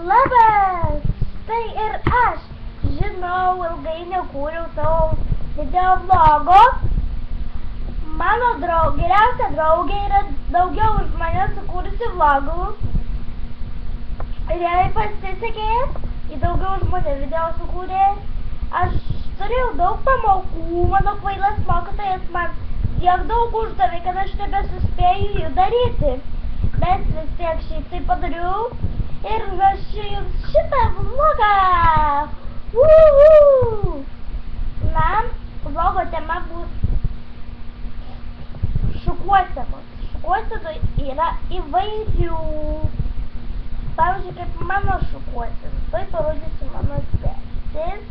Labas! Tai ir aš. Žinau, ilgai nekūriau savo video vlogo. Mano geriausia draugė yra daugiau už mane sukūrusi vlogų. Ir jai pasisekė, ji daugiau už mane video sukūrė. Aš turėjau daug pamokų, mano kvailas mokytojas man tiek daug uždavė, kad aš nebesuspėjau jų daryti. Bet vis tiek šiaip tai padariau ir rašiau jums šitą vlogą. Na, vlogo tema bus šukuosenos. Šukuosenų yra įvairių. Pavyzdžiui, kaip mano šukuosenos. Tai parodysiu mano sesės.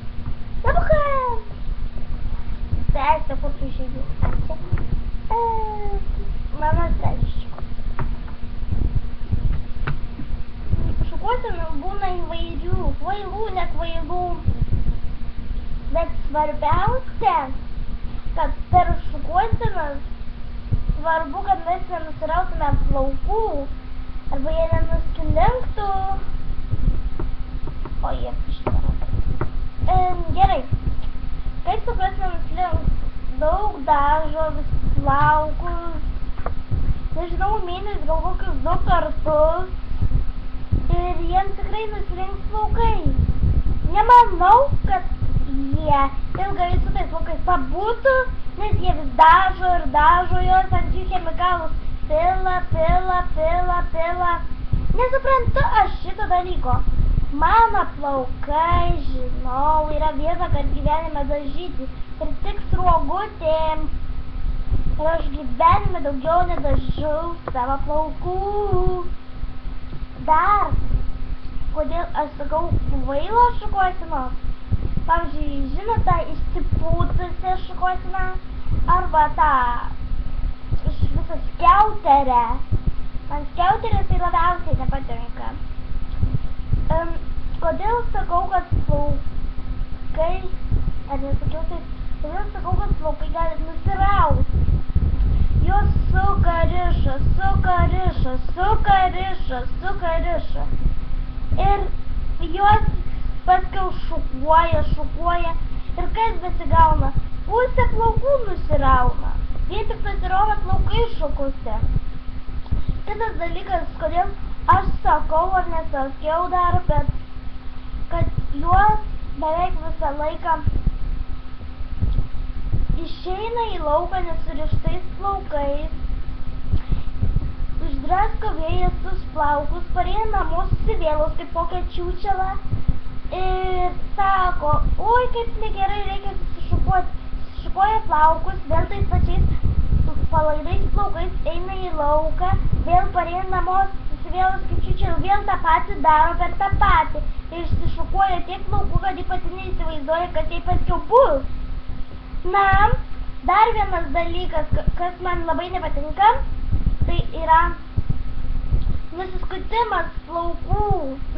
Nebukam! Sesė, kur tu išėjai? Mano sesė. Šukuosenų būna įvairių, kvailų, nekvailų. Bet svarbiausia, kad per šukuosenas svarbu, kad mes nenusirautume plaukų arba jie nenuskilinktų. O jie ištarė. Gerai. Kaip suprasime nuslinks? Daug dažo visus plaukus. Nežinau, mėnesį gal kokius 2 kartus. Ir jiems tikrai nuslinks plaukai. Nemanau, kad jie ilgai su tais plaukais pabūtų, nes jie vis dažo juos ant jų chemikalus. Pila. Nesuprantu aš šito dalyko. Mano plaukai, žinau, yra vieną kart gyvenime dažyti ir tik sruogutėm. Ir aš gyvenime daugiau nedažiau savo plaukų. Dar, kodėl aš sakau kvailos šukuosenos? Pavyzdžiui, žinote, išsipūtusią šukuoseną arba tą visą skiauterę. Man skiauterės tai labiausiai nepatinka. Kodėl sakau, kad plaukai, ar nesakiau taip, kodėl sakau, kad plaukai gali nusirauti? Jos sukarišo. Ir juos paskiau šukuoja. Ir kas besigauna? Pusė plaukų nusirauna. Vien tik nusirauna plaukai šukuse. Kitas dalykas, kodėl aš sakau ar nesakiau dar, bet kad juos beveik visą laiką išeina į lauką nesurištais plaukais, išdrasko vėjas tus plaukus, pareina namo susivėlus kaip kokia čiūčela ir sako, oi kaip negerai, reikia susišukuoti. Susišukuoja plaukus, vėl tais pačiais palaidais plaukais eina į lauką, vėl pareina namo susivėlus kaip čiūčela, vėl tą patį daro per tą patį. Ir išsišukuoja tiek plaukų, kad jį pati neįsivaizduoja, kad tai paskiau bus. Na, dar vienas dalykas, kas man labai nepatinka, tai yra nusiskutimas plaukų.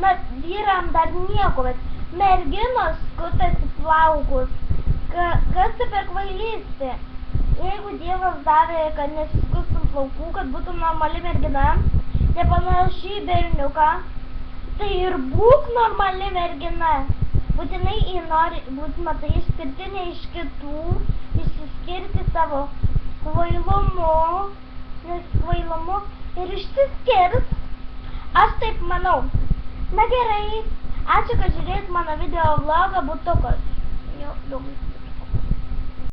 Na, vyram dar nieko, bet merginos skutasi plaukus. Kas tai per kvailystė? Jeigu Dievas davė, kad nesiskutum plaukų, kad būtum normali mergina, nepanaši į berniuką, tai ir būk normali mergina. Būtinai nori būti, matai, išskirtinė iš kitų, išsiskirti savo kvailumu, ir išsiskirs. Aš taip manau. Na gerai, ačiū, kad žiūrėjot mano video vlogą Butukas. Jau daug.